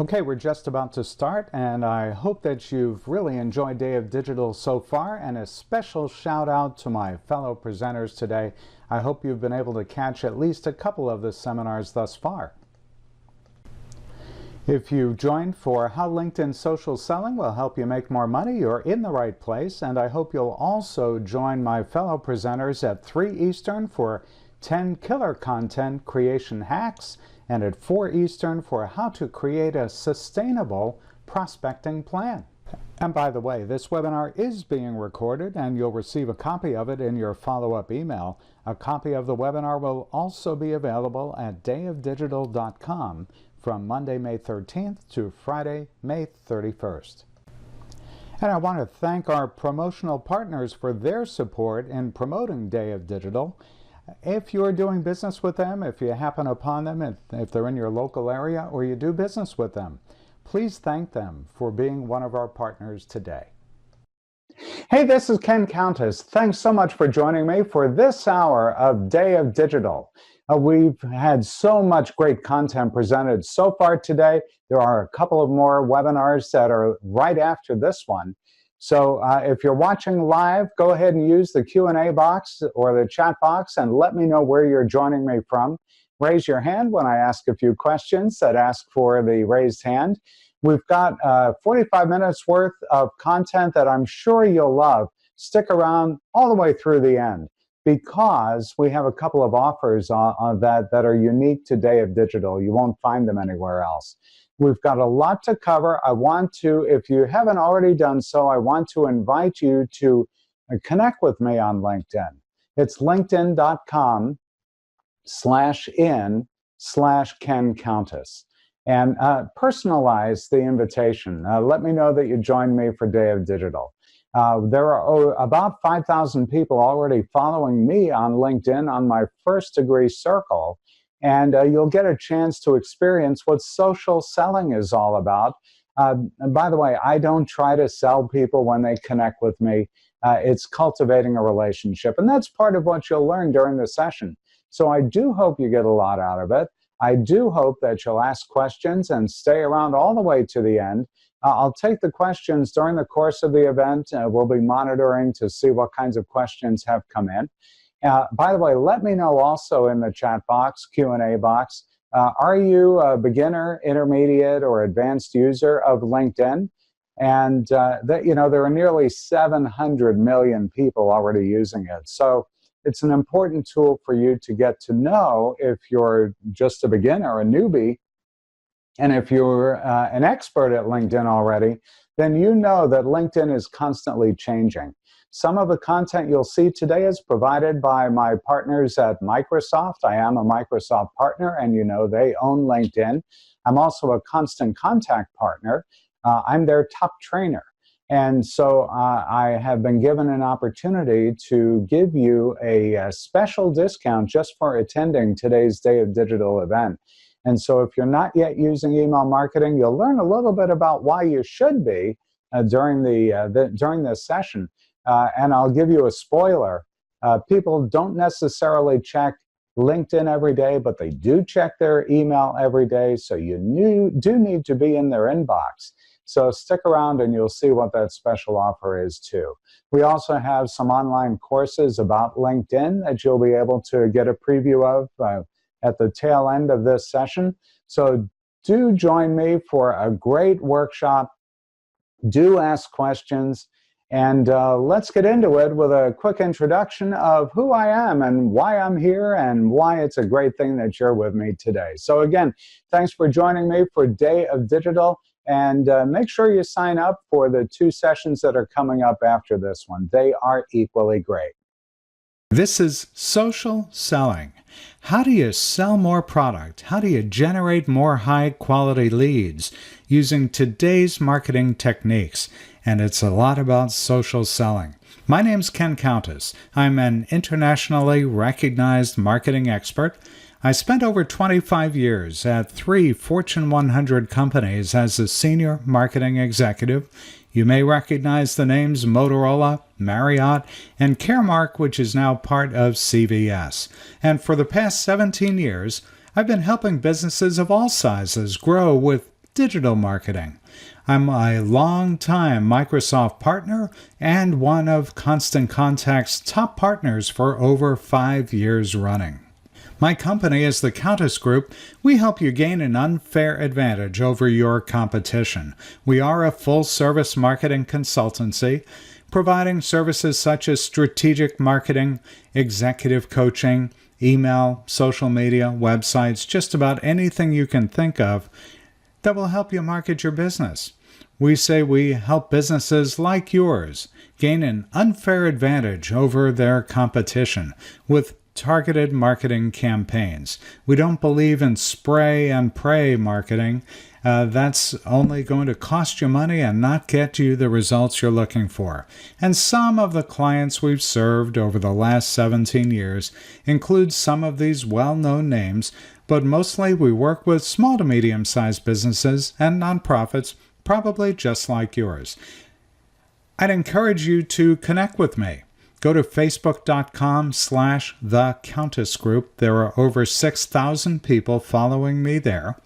Okay, we're just about to start, and I hope that you've really enjoyed Day of Digital so far, and a special shout out to my fellow presenters today. I hope you've been able to catch at least a couple of the seminars thus far. If you joined for How LinkedIn Social Selling Will Help You Make More Money, you're in the right place, and I hope you'll also join my fellow presenters at 3 Eastern for 10 Killer Content Creation Hacks, and at 4 Eastern for how to create a sustainable prospecting plan. And by the way, this webinar is being recorded and you'll receive a copy of it in your follow-up email. A copy of the webinar will also be available at dayofdigital.com from Monday, May 13th to Friday, May 31st. And I want to thank our promotional partners for their support in promoting Day of Digital. If you're doing business with them, if you happen upon them, if they're in your local area or you do business with them, please thank them for being one of our partners today. Hey, this is Ken Countess. Thanks so much for joining me for this hour of Day of Digital. We've had so much great content presented so far today. There are a couple of more webinars that are right after this one. So if you're watching live, go ahead and use the Q&A box or the chat box and let me know where you're joining me from. Raise your hand when I ask a few questions that ask for the raised hand. We've got 45 minutes worth of content that I'm sure you'll love. Stick around all the way through the end because we have a couple of offers on that are unique to Day of Digital. You won't find them anywhere else. We've got a lot to cover. I want to, if you haven't already done so, I want to invite you to connect with me on LinkedIn. It's linkedin.com/in/Ken Countess. And personalize the invitation. Let me know that you joined me for Day of Digital. There are about 5,000 people already following me on LinkedIn on my first degree circle. And you'll get a chance to experience what social selling is all about. And by the way, I don't try to sell people when they connect with me. It's cultivating a relationship. And that's part of what you'll learn during the session. So I do hope you get a lot out of it. I do hope that you'll ask questions and stay around all the way to the end. I'll take the questions during the course of the event. We'll be monitoring to see what kinds of questions have come in. By the way, let me know also in the chat box, Q&A box, are you a beginner, intermediate, or advanced user of LinkedIn? And there are nearly 700 million people already using it. So it's an important tool for you to get to know if you're just a beginner, a newbie. And if you're an expert at LinkedIn already, then you know that LinkedIn is constantly changing. Some of the content you'll see today is provided by my partners at Microsoft. I am a Microsoft partner, and you know they own LinkedIn. I'm also a Constant Contact partner. I'm their top trainer. And so I have been given an opportunity to give you a special discount just for attending today's Day of Digital event. And so if you're not yet using email marketing, you'll learn a little bit about why you should be during this session. And I'll give you a spoiler. People don't necessarily check LinkedIn every day, but they do check their email every day. So you do need to be in their inbox. So stick around and you'll see what that special offer is too. We also have some online courses about LinkedIn that you'll be able to get a preview of at the tail end of this session. So do join me for a great workshop. Do ask questions. And let's get into it with a quick introduction of who I am and why I'm here and why it's a great thing that you're with me today. So again, thanks for joining me for Day of Digital. And make sure you sign up for the 2 sessions that are coming up after this one. They are equally great. This is social selling. How do you sell more product? How do you generate more high-quality leads using today's marketing techniques? And it's a lot about social selling. My name's Ken Countess. I'm an internationally recognized marketing expert. I spent over 25 years at 3 Fortune 100 companies as a senior marketing executive. You may recognize the names Motorola, Marriott, and Caremark, which is now part of CVS. And for the past 17 years, I've been helping businesses of all sizes grow with digital marketing. I'm a long-time Microsoft partner and one of Constant Contact's top partners for over 5 years running. My company is the Countess Group. We help you gain an unfair advantage over your competition. We are a full-service marketing consultancy, providing services such as strategic marketing, executive coaching, email, social media, websites, just about anything you can think of that will help you market your business. We say we help businesses like yours gain an unfair advantage over their competition with targeted marketing campaigns. We don't believe in spray and pray marketing. That's only going to cost you money and not get you the results you're looking for. And some of the clients we've served over the last 17 years include some of these well-known names, but mostly we work with small to medium-sized businesses and nonprofits, probably just like yours. I'd encourage you to connect with me. Go to facebook.com/The Countess Group. There are over 6,000 people following me there.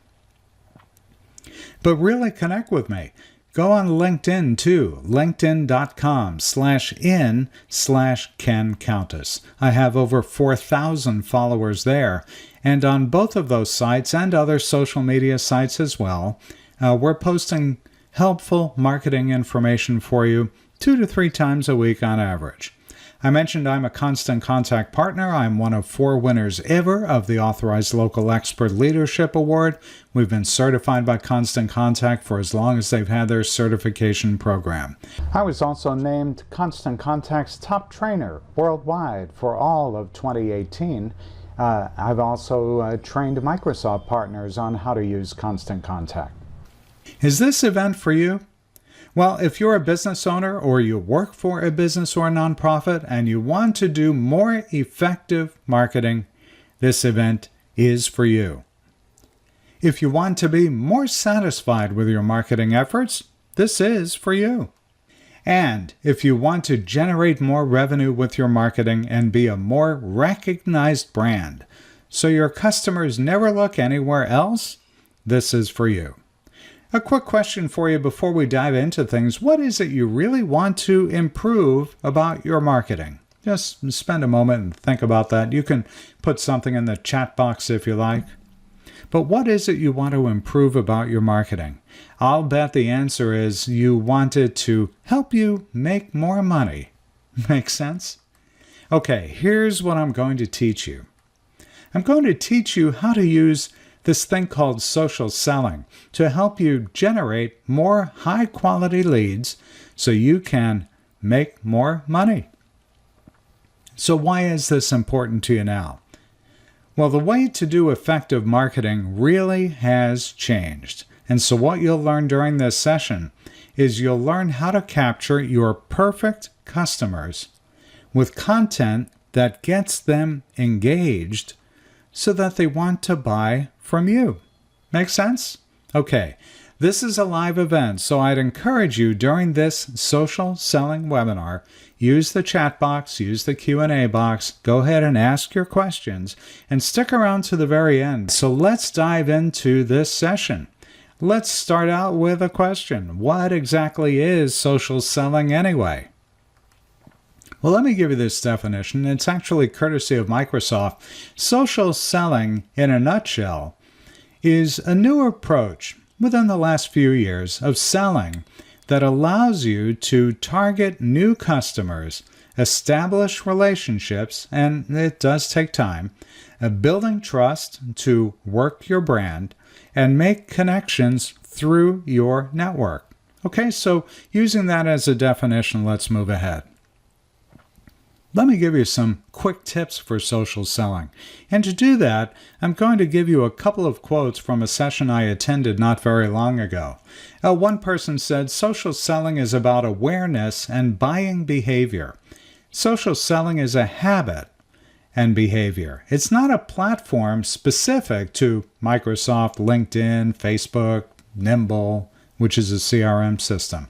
But really connect with me. Go on LinkedIn too, linkedin.com/in/Ken Countess. I have over 4,000 followers there. And on both of those sites and other social media sites as well, we're posting helpful marketing information for you 2 to 3 times a week on average. I mentioned I'm a Constant Contact partner. I'm one of 4 winners ever of the Authorized Local Expert Leadership Award. We've been certified by Constant Contact for as long as they've had their certification program. I was also named Constant Contact's top trainer worldwide for all of 2018. I've also trained Microsoft partners on how to use Constant Contact. Is this event for you? Well, if you're a business owner or you work for a business or a nonprofit and you want to do more effective marketing, this event is for you. If you want to be more satisfied with your marketing efforts, this is for you. And if you want to generate more revenue with your marketing and be a more recognized brand, so your customers never look anywhere else, this is for you. A quick question for you before we dive into things. What is it you really want to improve about your marketing? Just spend a moment and think about that. You can put something in the chat box if you like. But what is it you want to improve about your marketing? I'll bet the answer is you want it to help you make more money. Make sense? Okay, here's what I'm going to teach you. I'm going to teach you how to use this thing called social selling to help you generate more high-quality leads so you can make more money. So why is this important to you now? Well, the way to do effective marketing really has changed. And so what you'll learn during this session is you'll learn how to capture your perfect customers with content that gets them engaged so that they want to buy from you. Make sense? Okay, this is a live event, so I'd encourage you during this social selling webinar, use the chat box, use the Q&A box, go ahead and ask your questions, and stick around to the very end. So let's dive into this session. Let's start out with a question. What exactly is social selling anyway? Well, let me give you this definition. It's actually courtesy of Microsoft. Social selling, in a nutshell, is a new approach within the last few years of selling that allows you to target new customers, establish relationships, and it does take time, building trust to work your brand, and make connections through your network. Okay, so using that as a definition, let's move ahead. Let me give you some quick tips for social selling. And to do that, I'm going to give you a couple of quotes from a session I attended not very long ago. One person said, social selling is about awareness and buying behavior. Social selling is a habit and behavior. It's not a platform specific to Microsoft, LinkedIn, Facebook, Nimble, which is a CRM system.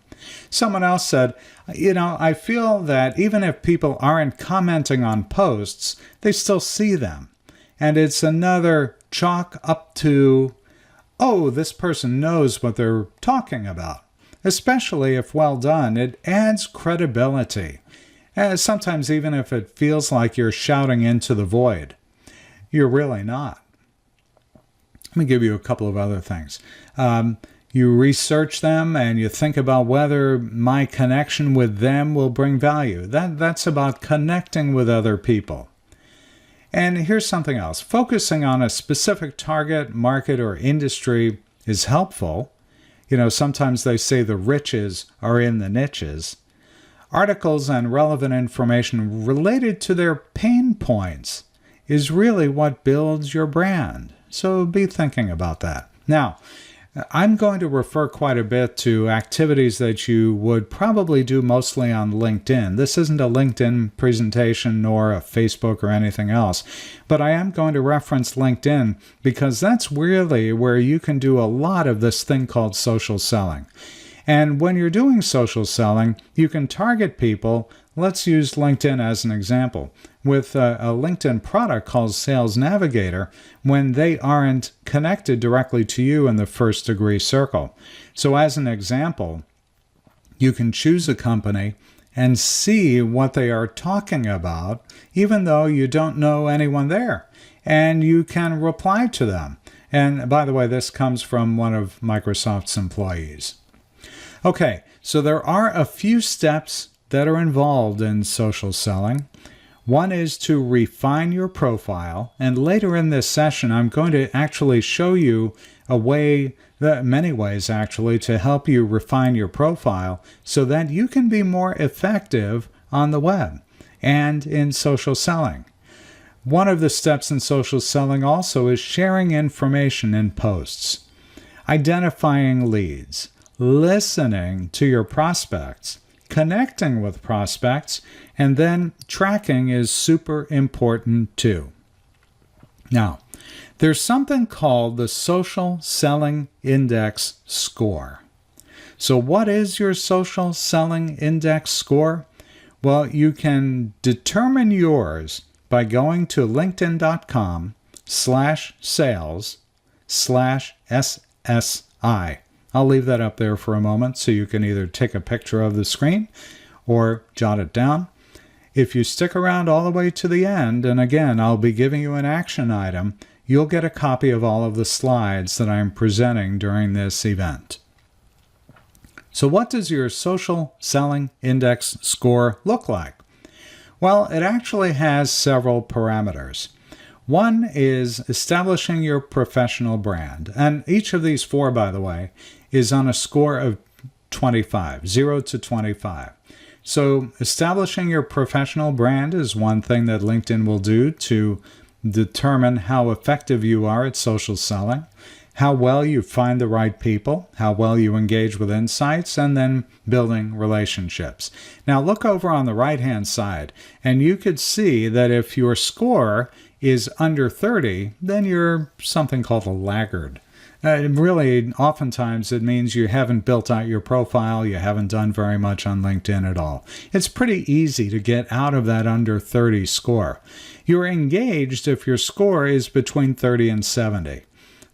Someone else said, I feel that even if people aren't commenting on posts, they still see them. And it's another chalk up to oh, this person knows what they're talking about. Especially if well done, it adds credibility. Sometimes even if it feels like you're shouting into the void, you're really not. Let me give you a couple of other things. You research them and you think about whether my connection with them will bring value. That's about connecting with other people. And here's something else. Focusing on a specific target, market, or industry is helpful. Sometimes they say the riches are in the niches. Articles and relevant information related to their pain points is really what builds your brand. So be thinking about that. Now, I'm going to refer quite a bit to activities that you would probably do mostly on LinkedIn. This isn't a LinkedIn presentation nor a Facebook or anything else, but I am going to reference LinkedIn because that's really where you can do a lot of this thing called social selling. And when you're doing social selling, you can target people. Let's use LinkedIn as an example. With a LinkedIn product called Sales Navigator, when they aren't connected directly to you in the first degree circle. So as an example, you can choose a company and see what they are talking about, even though you don't know anyone there. And you can reply to them. And by the way, this comes from one of Microsoft's employees. Okay, so there are a few steps that are involved in social selling. One is to refine your profile, and later in this session, I'm going to actually show you many ways actually, to help you refine your profile so that you can be more effective on the web and in social selling. One of the steps in social selling also is sharing information in posts, identifying leads, listening to your prospects, connecting with prospects, and then tracking is super important too. Now, there's something called the Social Selling Index score. So what is your Social Selling Index score? Well, you can determine yours by going to linkedin.com/sales/SSI. I'll leave that up there for a moment so you can either take a picture of the screen or jot it down. If you stick around all the way to the end, and again, I'll be giving you an action item, you'll get a copy of all of the slides that I'm presenting during this event. So what does your Social Selling Index score look like? Well, it actually has several parameters. One is establishing your professional brand. And each of these four, by the way, is on a score of 25, 0 to 25. So establishing your professional brand is one thing that LinkedIn will do to determine how effective you are at social selling, how well you find the right people, how well you engage with insights, and then building relationships. Now look over on the right-hand side, and you could see that if your score is under 30, then you're something called a laggard. Really, oftentimes it means you haven't built out your profile, you haven't done very much on LinkedIn at all. It's pretty easy to get out of that under 30 score. You're engaged if your score is between 30 and 70.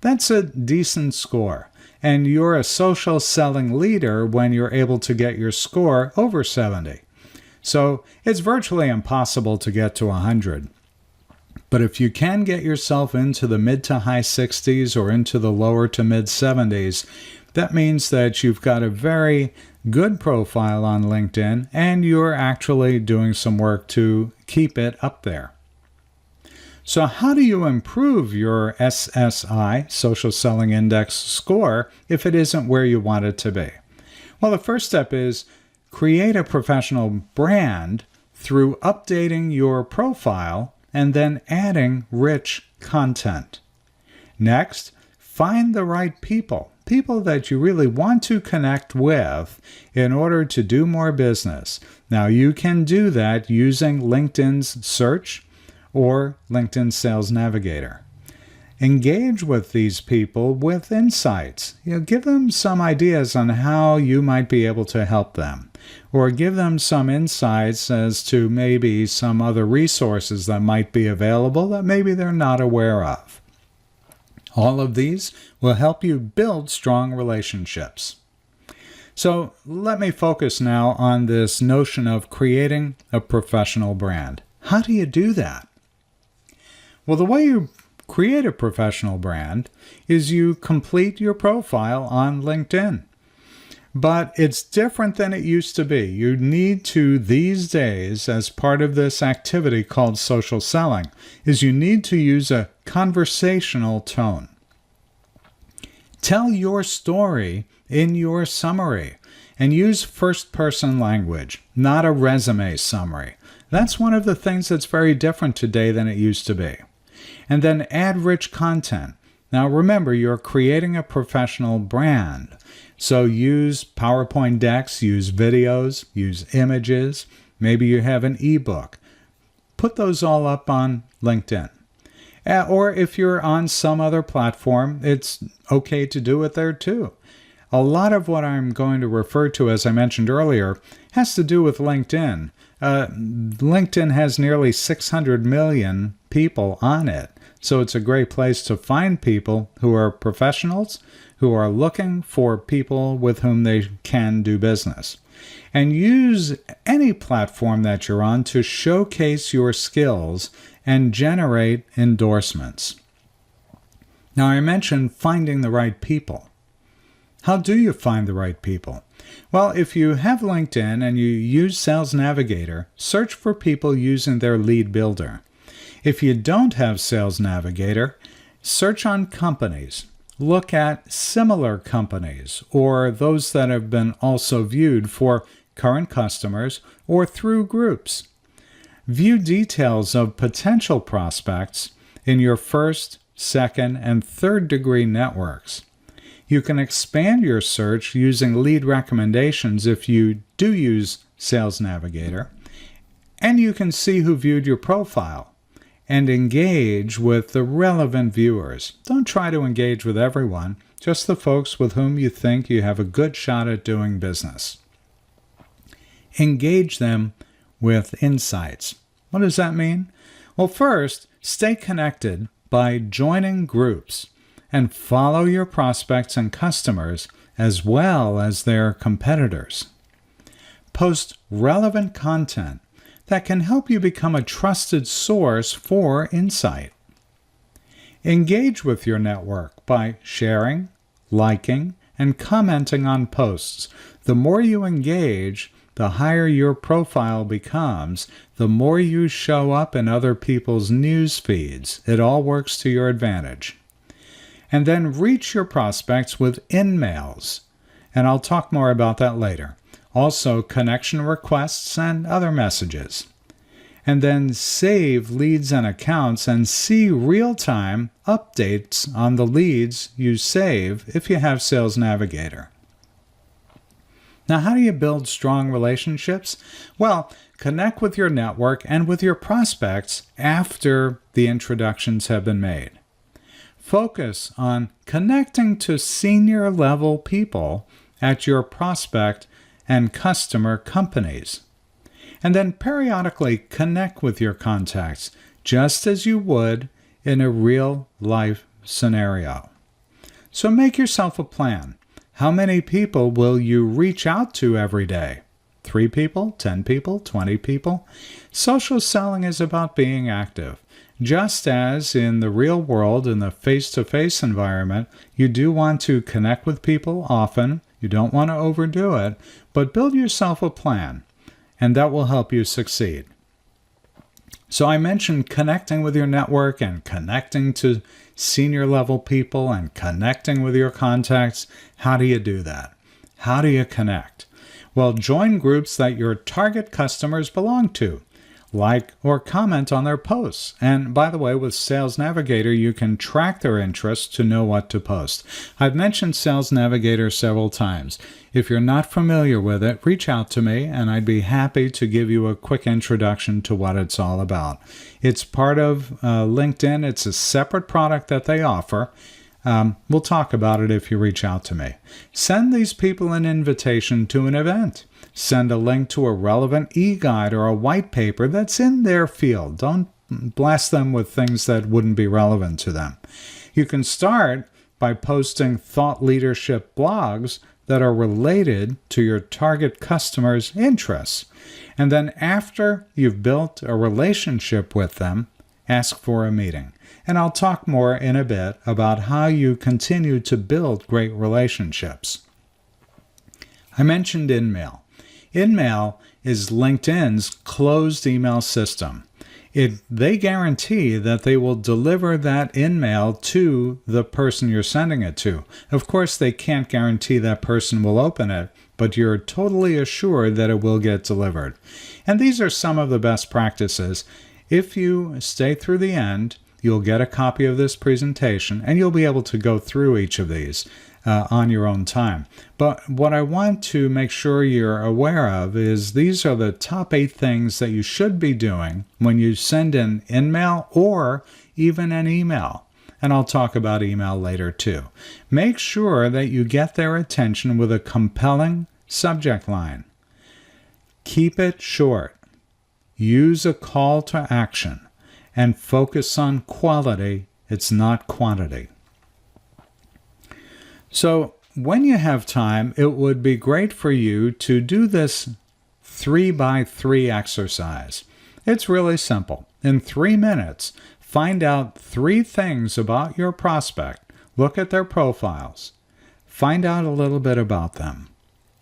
That's a decent score. And you're a social selling leader when you're able to get your score over 70. So it's virtually impossible to get to 100. But if you can get yourself into the mid to high 60s or into the lower to mid 70s, that means that you've got a very good profile on LinkedIn and you're actually doing some work to keep it up there. So how do you improve your SSI, Social Selling Index score, if it isn't where you want it to be? Well, the first step is create a professional brand through updating your profile and then adding rich content. Next, find the right people that you really want to connect with in order to do more business. Now, you can do that using LinkedIn's search or LinkedIn Sales Navigator. Engage with these people with insights. Give them some ideas on how you might be able to help them, or give them some insights as to maybe some other resources that might be available that maybe they're not aware of. All of these will help you build strong relationships. So let me focus now on this notion of creating a professional brand. How do you do that? Well, the way you create a professional brand is you complete your profile on LinkedIn. But it's different than it used to be. You need to, these days, as part of this activity called social selling, is you need to use a conversational tone. Tell your story in your summary and use first-person language, not a resume summary. That's one of the things that's very different today than it used to be. And then add rich content. Now remember, you're creating a professional brand. So use PowerPoint decks, use videos, use images. Maybe you have an ebook. Put those all up on LinkedIn. Or if you're on some other platform, it's okay to do it there too. A lot of what I'm going to refer to, as I mentioned earlier, has to do with LinkedIn. LinkedIn has nearly 600 million people on it. So it's a great place to find people who are professionals, who are looking for people with whom they can do business. And use any platform that you're on to showcase your skills and generate endorsements. Now, I mentioned finding the right people. How do you find the right people? Well, if you have LinkedIn and you use Sales Navigator, search for people using their lead builder. If you don't have Sales Navigator, search on companies. Look at similar companies or those that have been also viewed for current customers or through groups. View details of potential prospects in your first, second, and third degree networks. You can expand your search using lead recommendations if you do use Sales Navigator, and you can see who viewed your profile and engage with the relevant viewers. Don't try to engage with everyone, just the folks with whom you think you have a good shot at doing business. Engage them with insights. What does that mean? Well, first, stay connected by joining groups and follow your prospects and customers as well as their competitors. Post relevant content that can help you become a trusted source for insight. Engage with your network by sharing, liking, and commenting on posts. The more you engage, the higher your profile becomes, the more you show up in other people's news feeds. It all works to your advantage. And then reach your prospects with in-mails. And I'll talk more about that later. Also, connection requests and other messages. And then save leads and accounts and see real-time updates on the leads you save if you have Sales Navigator. Now, how do you build strong relationships? Well, connect with your network and with your prospects after the introductions have been made. Focus on connecting to senior level people at your prospect and customer companies. And then periodically connect with your contacts just as you would in a real life scenario. So make yourself a plan. How many people will you reach out to every day? 3 people, 10 people, 20 people? Social selling is about being active. Just as in the real world, in the face-to-face environment, you do want to connect with people often. You don't want to overdo it, but build yourself a plan, and that will help you succeed. So I mentioned connecting with your network and connecting to senior level people and connecting with your contacts. How do you do that? How do you connect? Well, join groups that your target customers belong to. Like or comment on their posts. And by the way, with Sales Navigator, you can track their interests to know what to post. I've mentioned Sales Navigator several times. If you're not familiar with it, reach out to me and I'd be happy to give you a quick introduction to what it's all about. It's part of LinkedIn. It's a separate product that they offer. We'll talk about it if you reach out to me. Send these people an invitation to an event. Send a link to a relevant e-guide or a white paper that's in their field. Don't blast them with things that wouldn't be relevant to them. You can start by posting thought leadership blogs that are related to your target customer's interests. And then after you've built a relationship with them, ask for a meeting. And I'll talk more in a bit about how you continue to build great relationships. I mentioned InMail. InMail is LinkedIn's closed email system. They guarantee that they will deliver that InMail to the person you're sending it to. Of course, they can't guarantee that person will open it, but you're totally assured that it will get delivered. And these are some of the best practices. If you stay through the end, you'll get a copy of this presentation, and you'll be able to go through each of these on your own time. But what I want to make sure you're aware of is these are the top 8 things that you should be doing when you send an InMail or even an email. And I'll talk about email later too. Make sure that you get their attention with a compelling subject line. Keep it short. Use a call to action. And focus on quality. It's not quantity. So when you have time, it would be great for you to do this 3x3 exercise. It's really simple. In 3 minutes, find out 3 things about your prospect. Look at their profiles. Find out a little bit about them.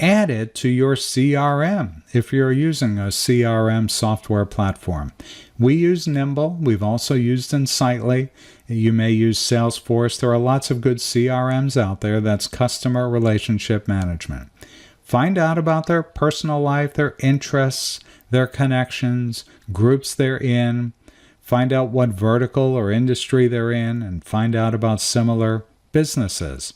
Add it to your CRM if you're using a CRM software platform. We use Nimble. We've also used Untitled. You may use Salesforce. There are lots of good CRMs out there. That's customer relationship management. Find out about their personal life, their interests, their connections, groups they're in. Find out what vertical or industry they're in, and find out about similar businesses.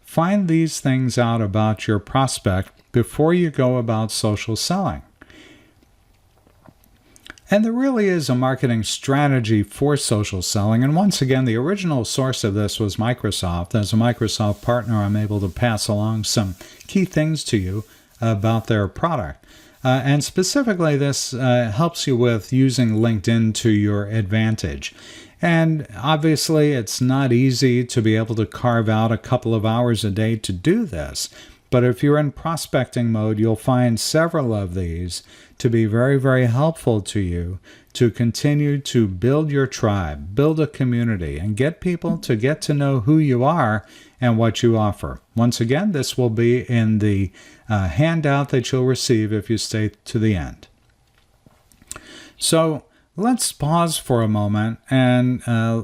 Find these things out about your prospect before you go about social selling. And there really is a marketing strategy for social selling. And once again, the original source of this was Microsoft. As a Microsoft partner, I'm able to pass along some key things to you about their product. And specifically, this helps you with using LinkedIn to your advantage. And obviously, it's not easy to be able to carve out a couple of hours a day to do this. But if you're in prospecting mode, you'll find several of these to be very, very helpful to you to continue to build your tribe, build a community, and get people to get to know who you are and what you offer. Once again, this will be in the handout that you'll receive if you stay to the end. So let's pause for a moment and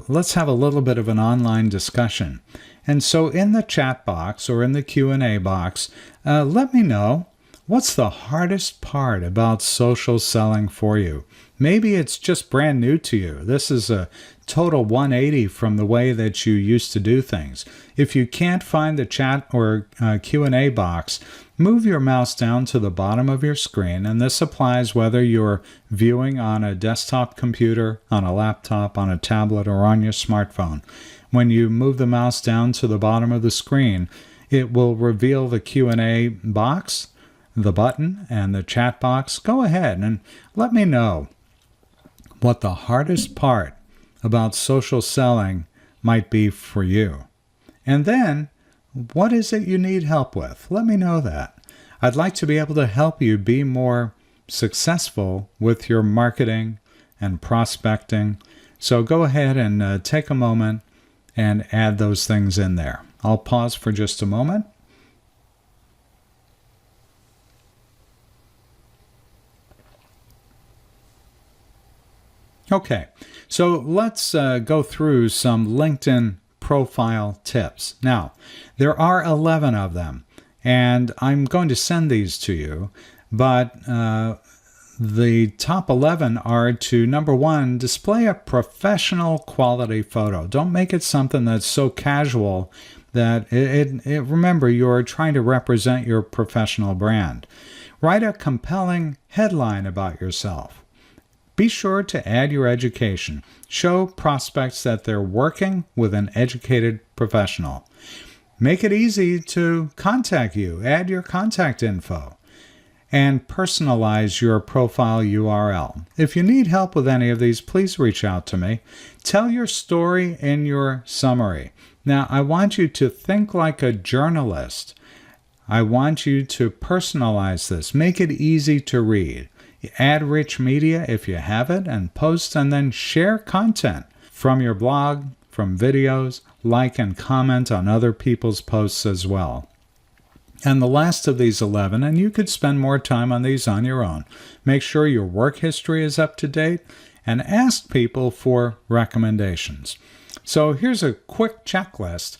let's have a little bit of an online discussion. And so in the chat box or in the Q&A box, let me know what's the hardest part about social selling for you. Maybe it's just brand new to you. This is a total 180 from the way that you used to do things. If you can't find the chat or Q&A box, move your mouse down to the bottom of your screen, and this applies whether you're viewing on a desktop computer, on a laptop, on a tablet, or on your smartphone. When you move the mouse down to the bottom of the screen, it will reveal the Q&A box, the button, and the chat box. Go ahead and let me know what the hardest part about social selling might be for you. And then, what is it you need help with? Let me know that. I'd like to be able to help you be more successful with your marketing and prospecting. So go ahead and take a moment and add those things in there. I'll pause for just a moment. Okay, so let's go through some LinkedIn profile tips. Now, there are 11 of them, and I'm going to send these to you, but the top 11 are to, number 1, display a professional quality photo. Don't make it something that's so casual that remember, you're trying to represent your professional brand. Write a compelling headline about yourself. Be sure to add your education. Show prospects that they're working with an educated professional. Make it easy to contact you. Add your contact info. and personalize your profile URL. If you need help with any of these, please reach out to me. Tell your story in your summary. Now, I want you to think like a journalist. I want you to personalize this. Make it easy to read. Add rich media if you have it, and post and then share content from your blog, from videos, like and comment on other people's posts as well. And the last of these 11, and you could spend more time on these on your own, make sure your work history is up to date and ask people for recommendations. So here's a quick checklist.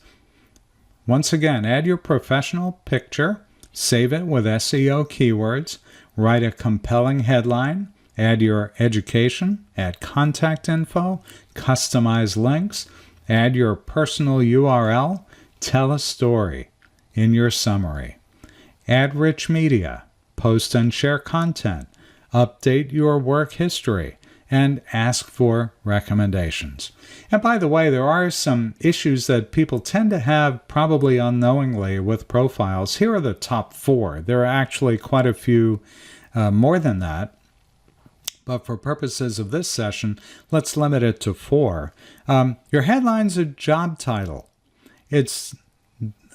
Once again, add your professional picture, save it with SEO keywords, write a compelling headline, add your education, add contact info, customize links, add your personal URL, tell a story in your summary. Add rich media, post and share content, update your work history, and ask for recommendations. And by the way, there are some issues that people tend to have probably unknowingly with profiles. Here are the top 4. There are actually quite a few more than that. But for purposes of this session, let's limit it to 4. Your headline's a job title. It's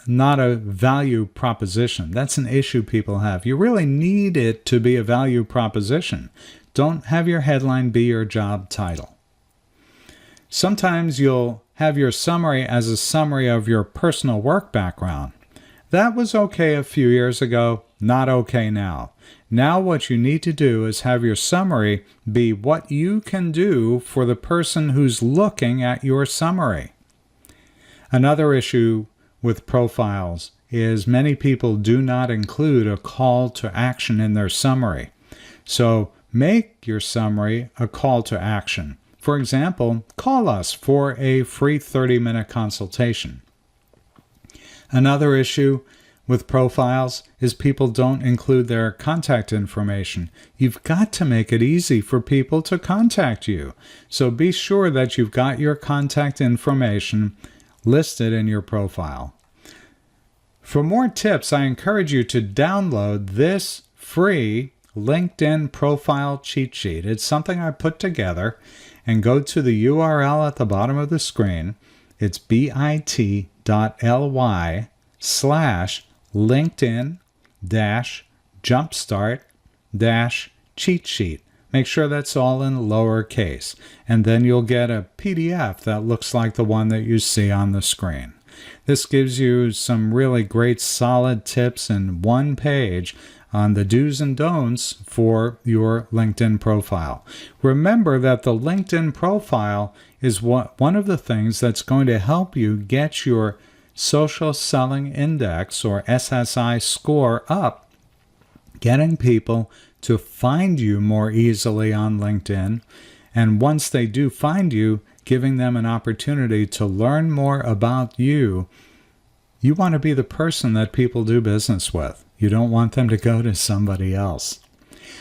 not a value proposition. That's an issue people have. You really need it to be a value proposition. Don't have your headline be your job title. Sometimes you'll have your summary as a summary of your personal work background. That was okay a few years ago, not okay now. Now what you need to do is have your summary be what you can do for the person who's looking at your summary. Another issue with profiles is many people do not include a call to action in their summary. So make your summary a call to action. For example, call us for a free 30-minute consultation. Another issue with profiles is people don't include their contact information. You've got to make it easy for people to contact you. So be sure that you've got your contact information listed in your profile. For more tips, I encourage you to download this free LinkedIn profile cheat sheet. It's something I put together, and go to the URL at the bottom of the screen. It's bit.ly/LinkedIn-jumpstart-cheat sheet. Make sure that's all in lowercase, and then you'll get a PDF that looks like the one that you see on the screen. This gives you some really great solid tips in one page on the do's and don'ts for your LinkedIn profile. Remember that the LinkedIn profile is one of the things that's going to help you get your social selling index, or SSI score, up, getting people to find you more easily on LinkedIn. And once they do find you, giving them an opportunity to learn more about you. You want to be the person that people do business with. You don't want them to go to somebody else.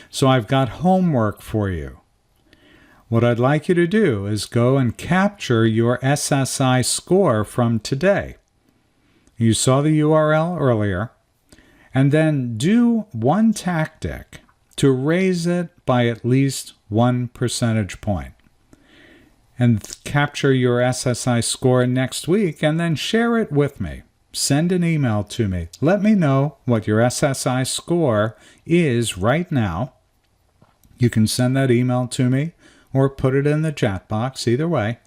So I've got homework for you. What I'd like you to do is go and capture your SSI score from today. You saw the URL earlier. And then do one tactic to raise it by at least 1 percentage point. And capture your SSI score next week, and then share it with me. Send an email to me. Let me know what your SSI score is right now. You can send that email to me or put it in the chat box, either way.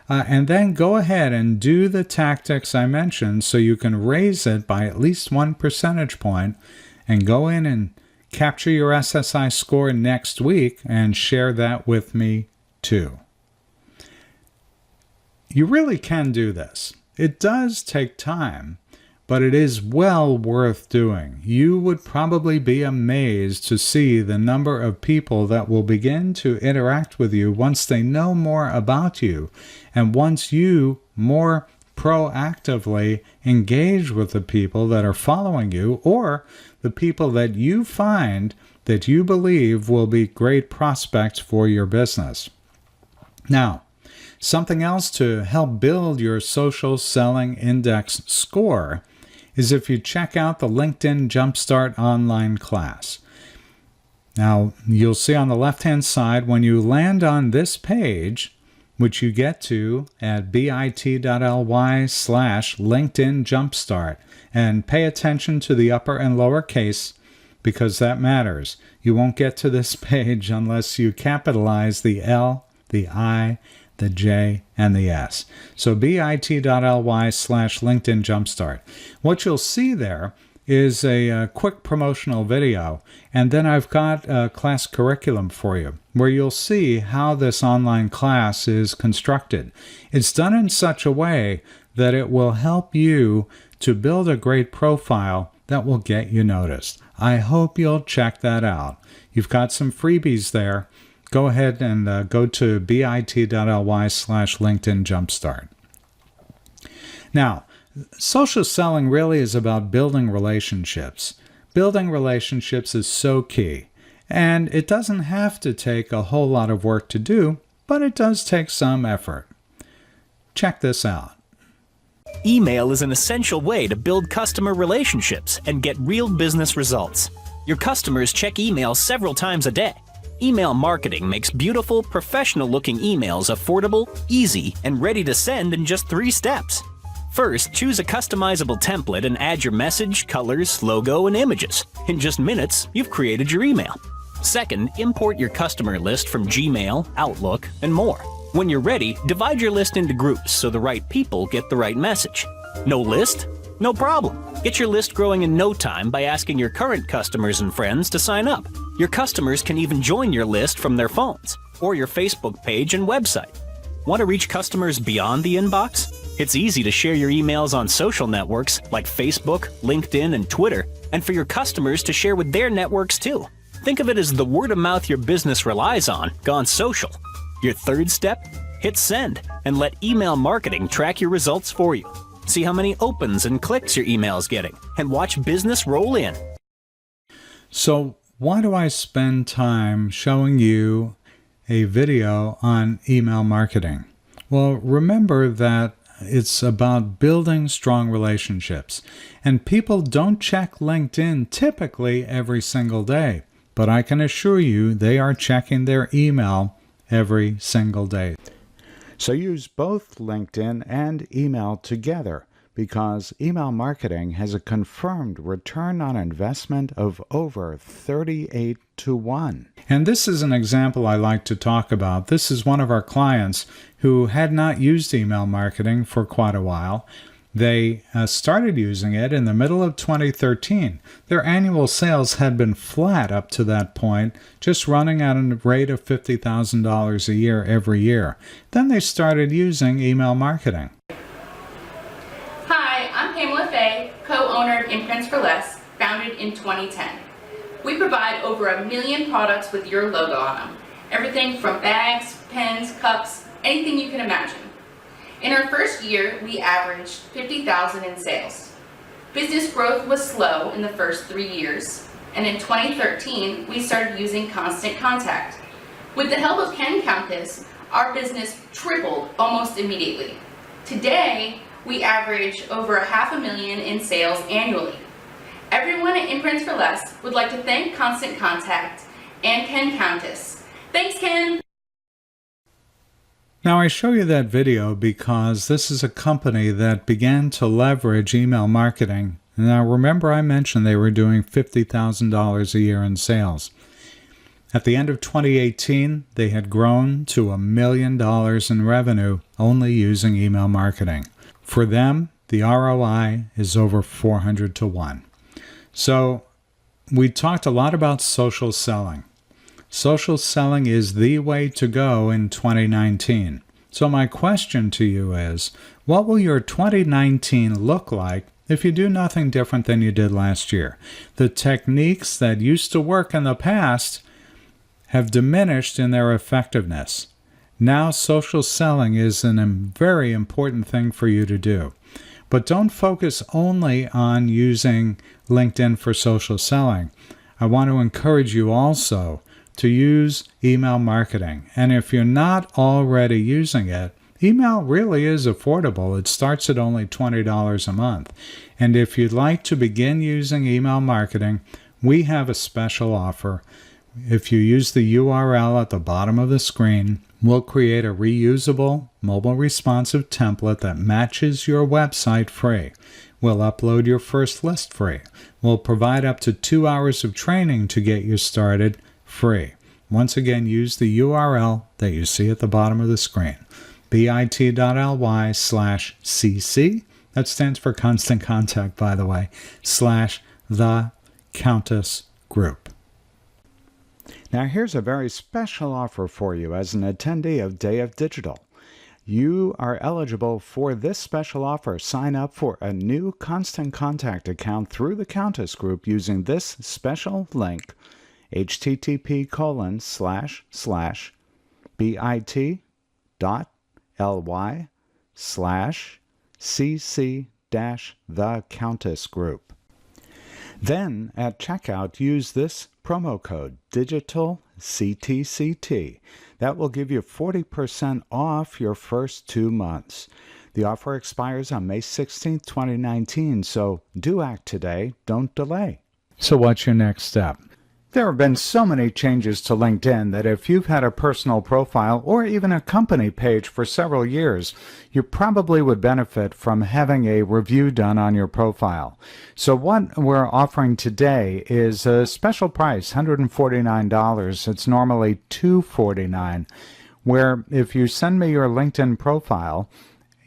And then go ahead and do the tactics I mentioned so you can raise it by at least 1 percentage point, and go in and capture your SSI score next week and share that with me too. You really can do this. It does take time, but it is well worth doing. You would probably be amazed to see the number of people that will begin to interact with you once they know more about you, and once you more proactively engage with the people that are following you, or the people that you find that you believe will be great prospects for your business. Now, something else to help build your social selling index score is if you check out the LinkedIn Jumpstart online class. Now, you'll see on the left-hand side when you land on this page, which you get to at bit.ly/LinkedIn Jumpstart. And pay attention to the upper and lower case because that matters. You won't get to this page unless you capitalize the L, the I, the J, and the S. So bit.ly/LinkedIn Jumpstart. What you'll see there is a quick promotional video, and then I've got a class curriculum for you where you'll see how this online class is constructed. It's done in such a way that it will help you to build a great profile that will get you noticed. I hope you'll check that out. You've got some freebies there. Go ahead and go to bit.ly/LinkedIn Jumpstart. Now, social selling really is about building relationships. Building relationships is so key. And it doesn't have to take a whole lot of work to do, but it does take some effort. Check this out. Email is an essential way to build customer relationships and get real business results. Your customers check email several times a day. Email marketing makes beautiful, professional-looking emails affordable, easy, and ready to send in just 3 steps. First, choose a customizable template and add your message, colors, logo, and images. In just minutes, you've created your email. Second, import your customer list from Gmail, Outlook, and more. When you're ready, divide your list into groups so the right people get the right message. No list? No problem. Get your list growing in no time by asking your current customers and friends to sign up. Your customers can even join your list from their phones or your Facebook page and website. Want to reach customers beyond the inbox? It's easy to share your emails on social networks like Facebook, LinkedIn, and Twitter, and for your customers to share with their networks too. Think of it as the word of mouth your business relies on, gone social. Your third step? Hit send and let email marketing track your results for you. See how many opens and clicks your email is getting and watch business roll in. So why do I spend time showing you a video on email marketing? Well, remember that it's about building strong relationships. And people don't check LinkedIn typically every single day. But I can assure you they are checking their email every single day. So use both LinkedIn and email together because email marketing has a confirmed return on investment of over 38 to 1. And this is an example I like to talk about. This is one of our clients who had not used email marketing for quite a while. They started using it in the middle of 2013. Their annual sales had been flat up to that point, just running at a rate of $50,000 a year every year. Then they started using email marketing. Hi, I'm Pamela Fay, co-owner of Imprints for Less, founded in 2010. We provide over 1 million products with your logo on them. Everything from bags, pens, cups, anything you can imagine. In our first year, we averaged $50,000 in sales. Business growth was slow in the first 3 years, and in 2013, we started using Constant Contact. With the help of Ken Countess, our business tripled almost immediately. Today, we average over $500,000 in sales annually. Everyone at Imprints for Less would like to thank Constant Contact and Ken Countess. Thanks, Ken! Now I show you that video because this is a company that began to leverage email marketing. Now remember I mentioned they were doing $50,000 a year in sales. At the end of 2018, they had grown to $1 million in revenue only using email marketing. For them, the ROI is over 400 to 1. So we talked a lot about social selling. Social selling is the way to go in 2019. So my question to you is, what will your 2019 look like if you do nothing different than you did last year? The techniques that used to work in the past have diminished in their effectiveness. Now social selling is a very important thing for you to do. But don't focus only on using LinkedIn for social selling. I want to encourage you also to use email marketing. And if you're not already using it, email really is affordable. It starts at only $20 a month. And if you'd like to begin using email marketing, we have a special offer. if you use the URL at the bottom of the screen, we'll create a reusable, mobile responsive template that matches your website free. We'll upload your first list free. We'll provide up to 2 hours of training to get you started free. Once again, use the URL that you see at the bottom of the screen, bit.ly/cc, that stands for Constant Contact, by the way, /the Countess Group. Now here's a very special offer for you as an attendee of Day of Digital. You are eligible for this special offer. Sign up for a new Constant Contact account through the Countess Group using this special link, http://bit.ly/cc-the Countess Group. Then, at checkout, use this promo code, DigitalCTCT. That will give you 40% off your first 2 months. The offer expires on May 16, 2019, so do act today. Don't delay. So what's your next step? There have been so many changes to LinkedIn that if you've had a personal profile or even a company page for several years, you probably would benefit from having a review done on your profile. So what we're offering today is a special price, $149. It's normally $249, where if you send me your LinkedIn profile,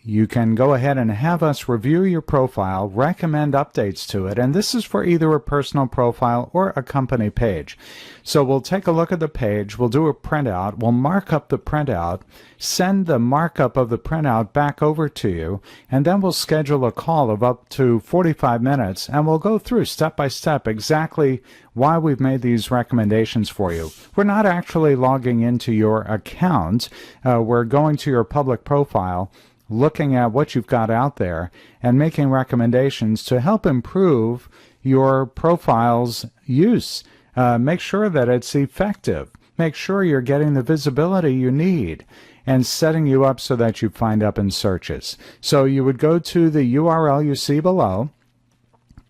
you can go ahead and have us review your profile, recommend updates to it, and this is for either a personal profile or a company page. So we'll take a look at the page, we'll do a printout, we'll mark up the printout, send the markup of the printout back over to you, and then we'll schedule a call of up to 45 minutes, and we'll go through step by step exactly why we've made these recommendations for you. We're not actually logging into your account. We're going to your public profile, looking at what you've got out there and making recommendations to help improve your profile's use. Make sure that it's effective. Make sure you're getting the visibility you need and setting you up so that you find up in searches. So you would go to the URL you see below,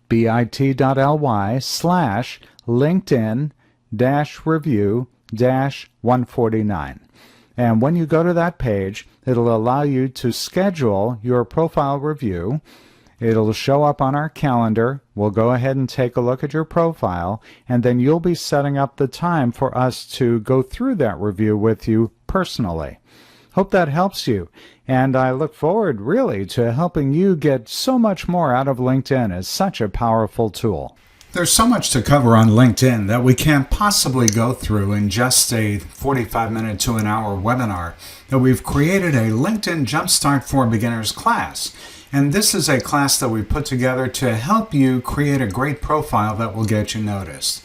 bit.ly/LinkedIn-review-149. And when you go to that page, it'll allow you to schedule your profile review. It'll show up on our calendar. We'll go ahead and take a look at your profile, and then you'll be setting up the time for us to go through that review with you personally. Hope that helps you, and I look forward really to helping you get so much more out of LinkedIn. It's such a powerful tool. There's so much to cover on LinkedIn that we can't possibly go through in just a 45-minute to an hour webinar. That we've created a LinkedIn Jumpstart for Beginners class. And this is a class that we put together to help you create a great profile that will get you noticed.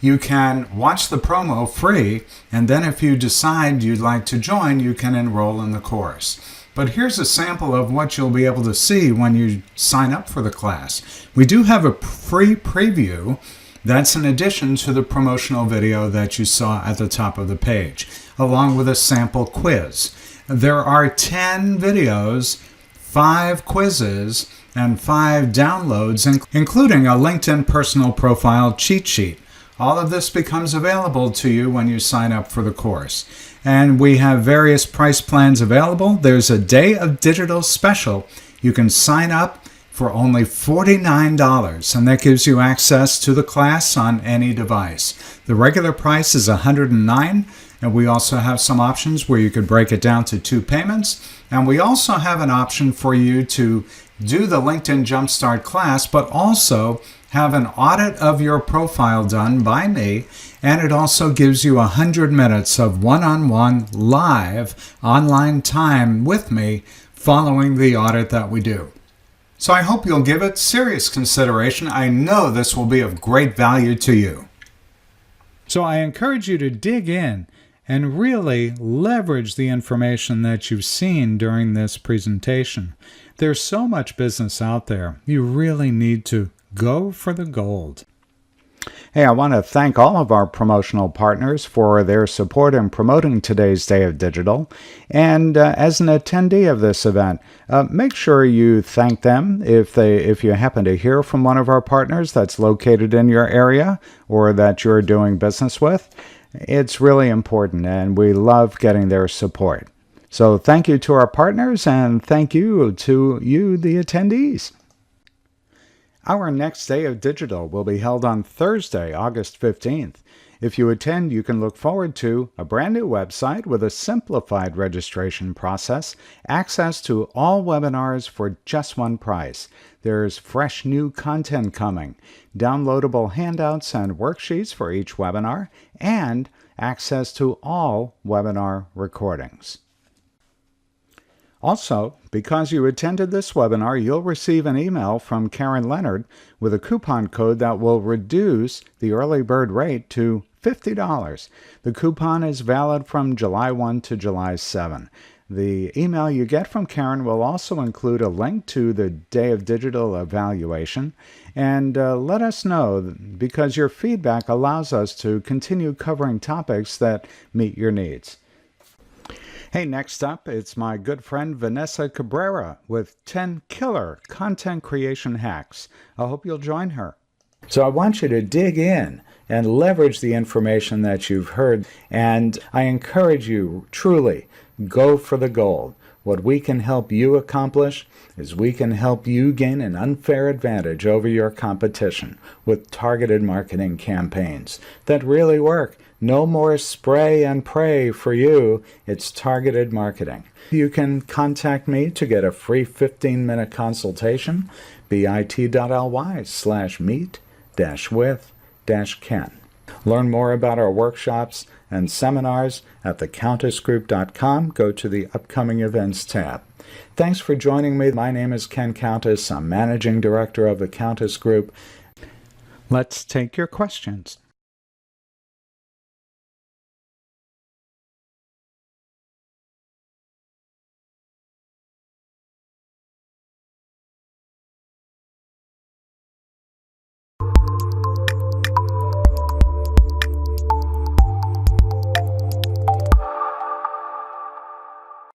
You can watch the promo free, and then if you decide you'd like to join, you can enroll in the course. But here's a sample of what you'll be able to see when you sign up for the class. We do have a free preview that's in addition to the promotional video that you saw at the top of the page, along with a sample quiz. There are 10 videos, 5 quizzes, and 5 downloads, including a LinkedIn personal profile cheat sheet. All of this becomes available to you when you sign up for the course. And we have various price plans available. There's a Day of Digital special. You can sign up for only $49, and that gives you access to the class on any device. The regular price is $109, and we also have some options where you could break it down to 2 payments. And we also have an option for you to do the LinkedIn Jumpstart class, but also have an audit of your profile done by me, and it also gives you 100 minutes of one-on-one live online time with me following the audit that we do. So I hope you'll give it serious consideration. I know this will be of great value to you. So I encourage you to dig in and really leverage the information that you've seen during this presentation. There's so much business out there. You really need to go for the gold. Hey, I want to thank all of our promotional partners for their support in promoting today's Day of Digital. And as an attendee of this event, make sure you thank them if you happen to hear from one of our partners that's located in your area or that you're doing business with. It's really important, and we love getting their support. So thank you to our partners, and thank you to you, the attendees. Our next Day of Digital will be held on Thursday, August 15th. If you attend, you can look forward to a brand new website with a simplified registration process, access to all webinars for just one price. There's fresh new content coming, downloadable handouts and worksheets for each webinar, and access to all webinar recordings. Also, because you attended this webinar, you'll receive an email from Karen Leonard with a coupon code that will reduce the early bird rate to $50. The coupon is valid from July 1 to July 7. The email you get from Karen will also include a link to the Day of Digital evaluation. And let us know, because your feedback allows us to continue covering topics that meet your needs. Hey, next up, it's my good friend Vanessa Cabrera with 10 killer content creation hacks. I hope you'll join her. So I want you to dig in and leverage the information that you've heard, and I encourage you, truly, go for the gold. What we can help you accomplish is we can help you gain an unfair advantage over your competition with targeted marketing campaigns that really work. No more spray and pray for you. It's targeted marketing. You can contact me to get a free 15-minute consultation, bit.ly/meet-with-Ken. Learn more about our workshops and seminars at thecountessgroup.com. Go to the Upcoming Events tab. Thanks for joining me. My name is Ken Countess. I'm Managing Director of the Countess Group. Let's take your questions.